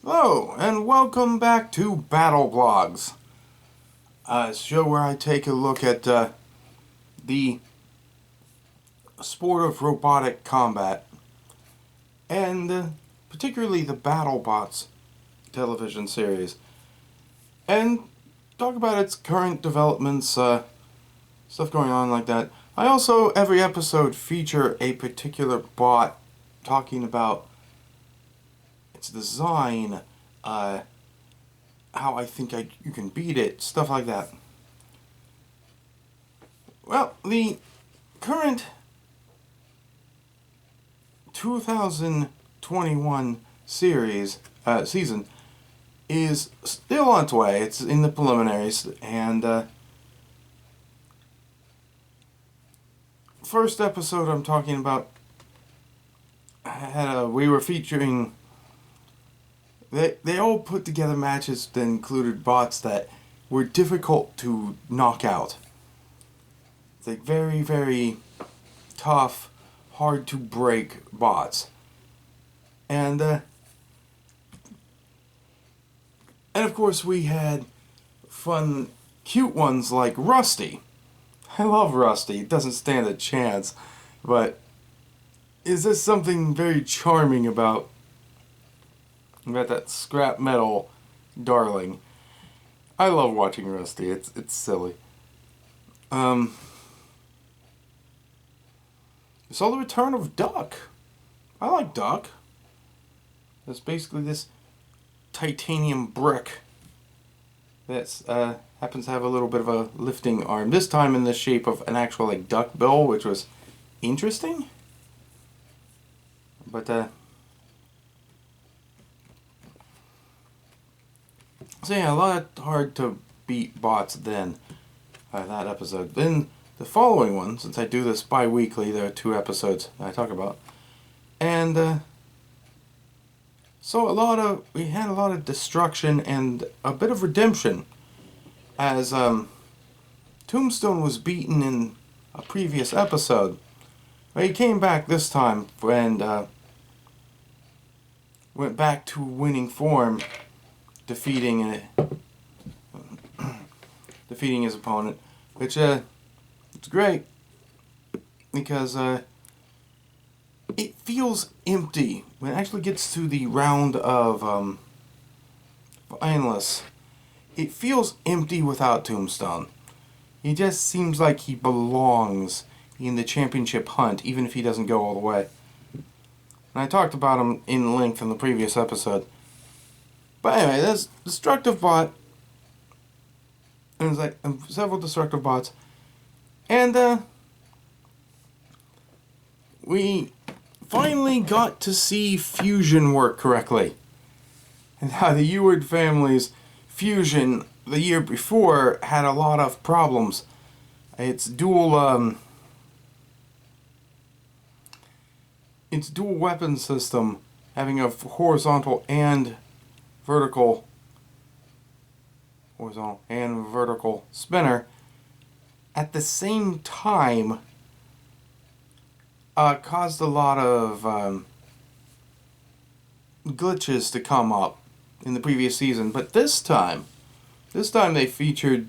Hello, and welcome back to Battleblogs, a show where I take a look at the sport of robotic combat, and particularly the BattleBots television series, and talk about its current developments, stuff going on like that. I also, every episode, feature a particular bot talking about its design, how I think you can beat it, stuff like that. Well, the current 2021 season is still on its way. It's in the preliminaries, and first episode I'm talking about we were featuring. They all put together matches that included bots that were difficult to knock out. It's like very, very tough, hard to break bots. And of course we had fun, cute ones like Rusty. I love Rusty. It doesn't stand a chance, but is there something very charming about that scrap metal darling? I love watching Rusty. It's silly. We saw the return of Duck. I like Duck. It's basically this titanium brick that happens to have a little bit of a lifting arm. This time in the shape of an actual duck bill, which was interesting. But so yeah, a lot hard to beat bots then. That episode. Then the following one, since I do this bi-weekly, there are 2 episodes that I talk about. And so we had a lot of destruction and a bit of redemption, as Tombstone was beaten in a previous episode. But he came back this time and went back to winning form, defeating his opponent, which it's great because it feels empty when it actually gets to the round of finalists. It feels empty without Tombstone. He just seems like he belongs in the championship hunt, even if he doesn't go all the way. And I talked about him in length in the previous episode. But anyway, there's Destructive Bot. And there's several Destructive Bots. And we finally got to see Fusion work correctly. And how the Eward family's Fusion the year before had a lot of problems. Its dual weapon system, having a horizontal and vertical spinner at the same time, caused a lot of glitches to come up in the previous season. But this time they featured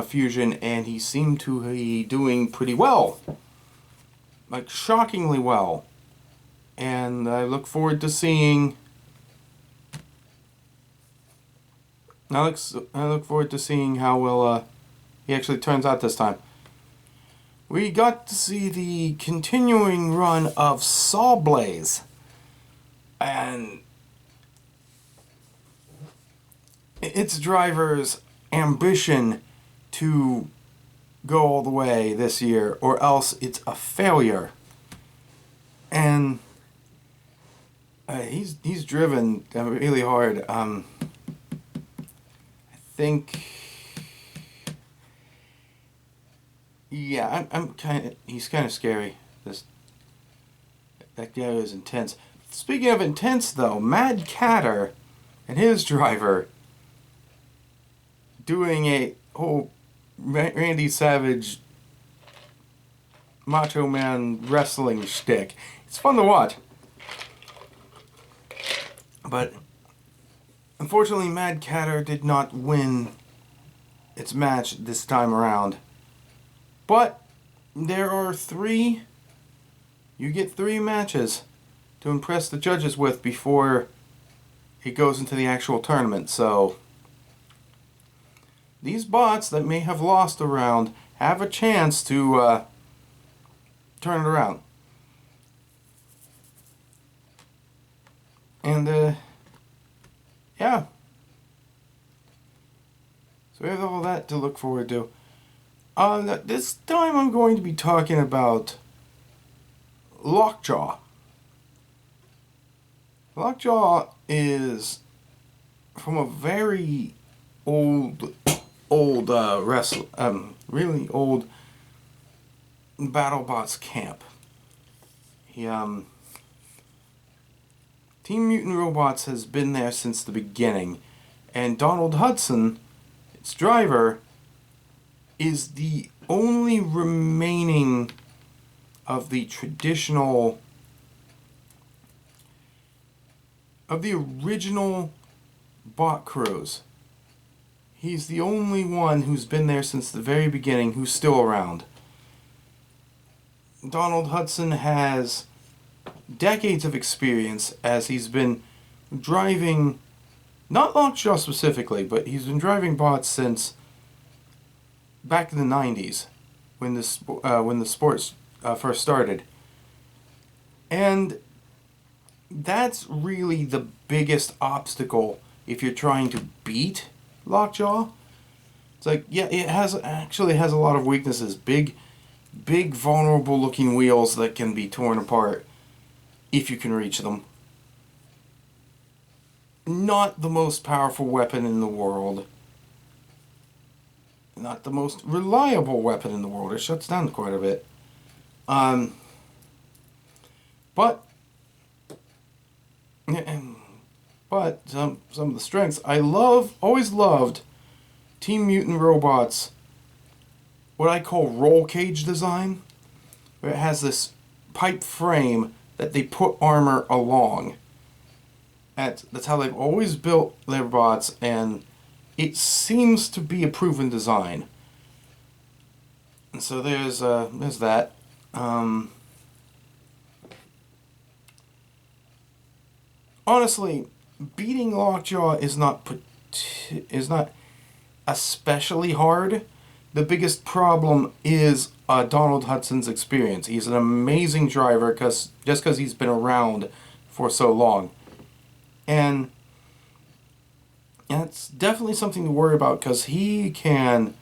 Fusion, and he seemed to be doing pretty well, like shockingly well. And I look forward to seeing. I look forward to seeing how well he actually turns out this time. We got to see the continuing run of Sawblaze, and its driver's ambition to go all the way this year, or else it's a failure. And he's driven really hard. I think, yeah, he's kind of scary. That guy is intense. Speaking of intense, though, Mad Catter and his driver doing a whole Randy Savage Macho Man wrestling shtick. It's fun to watch. But Unfortunately, Mad Catter did not win its match this time around. But there are three. You get 3 matches to impress the judges with before it goes into the actual tournament. So these bots that may have lost a round have a chance to turn it around. And yeah. So we have all that to look forward to. This time I'm going to be talking about Lockjaw. Lockjaw is from a very old wrestler, really old BattleBots camp. Team Mutant Robots has been there since the beginning, and Donald Hudson, its driver, is the only remaining of the original bot crews. He's the only one who's been there since the very beginning who's still around. Donald Hudson has decades of experience as he's been driving, not Lockjaw specifically, but he's been driving bots since back in the 90s when the sports first started. And that's really the biggest obstacle if you're trying to beat Lockjaw. It's like, yeah, it actually has a lot of weaknesses. Big vulnerable looking wheels that can be torn apart if you can reach them. Not the most powerful weapon in the world. Not the most reliable weapon in the world. It shuts down quite a bit. But some of the strengths. I always loved Team Mutant Robots, what I call roll cage design, where it has this pipe frame that they put armor along. That's how they've always built their bots, and it seems to be a proven design. And so there's that. Honestly, beating Lockjaw is not especially hard. The biggest problem is Donald Hudson's experience. He's an amazing driver just because he's been around for so long. And it's definitely something to worry about because he can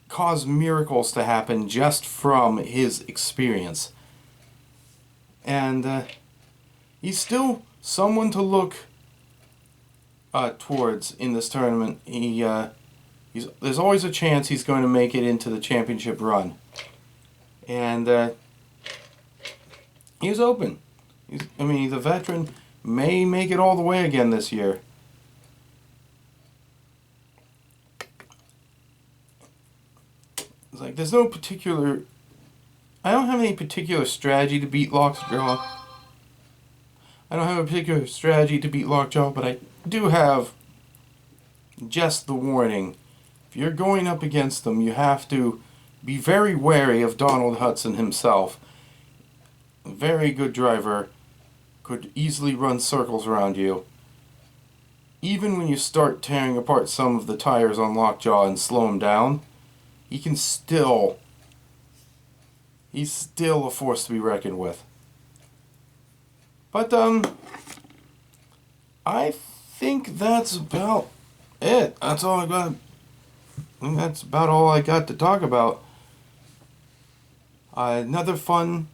cause miracles to happen just from his experience. And he's still someone to look towards in this tournament. There's always a chance he's going to make it into the championship run. And he's open. The veteran may make it all the way again this year. It's like there's no particular... I don't have any particular strategy to beat Lockjaw. I don't have a particular strategy to beat Lockjaw, but I do have just the warning. If you're going up against them, you have to be very wary of Donald Hudson himself. A very good driver, could easily run circles around you. Even when you start tearing apart some of the tires on Lockjaw and slow him down, he's still a force to be reckoned with. But I think that's about it. That's all I got. I think that's about all I got to talk about. Another fun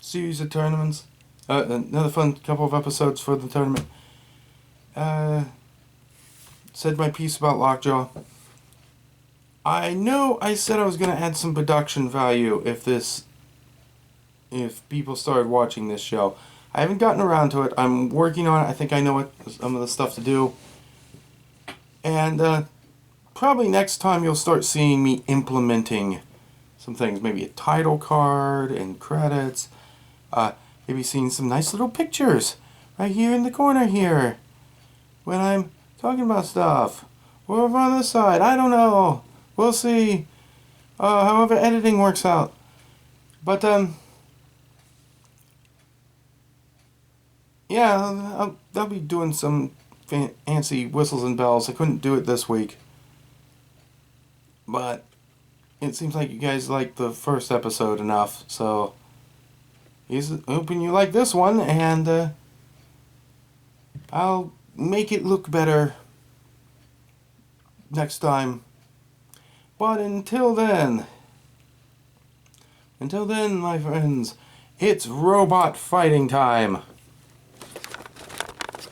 series of tournaments. Another fun couple of episodes for the tournament. Said my piece about Lockjaw. I know I said I was going to add some production value if people started watching this show. I haven't gotten around to it. I'm working on it. I think I know some of the stuff to do. And probably next time you'll start seeing me implementing some things. Maybe a title card and credits. Maybe seeing some nice little pictures right here in the corner here. when I'm talking about stuff. Or over on this side. I don't know. We'll see. However editing works out. But, yeah, I'll be doing some fancy whistles and bells. I couldn't do it this week. But it seems like you guys liked the first episode enough, so hoping you like this one, and I'll make it look better next time. But until then, my friends, it's robot fighting time.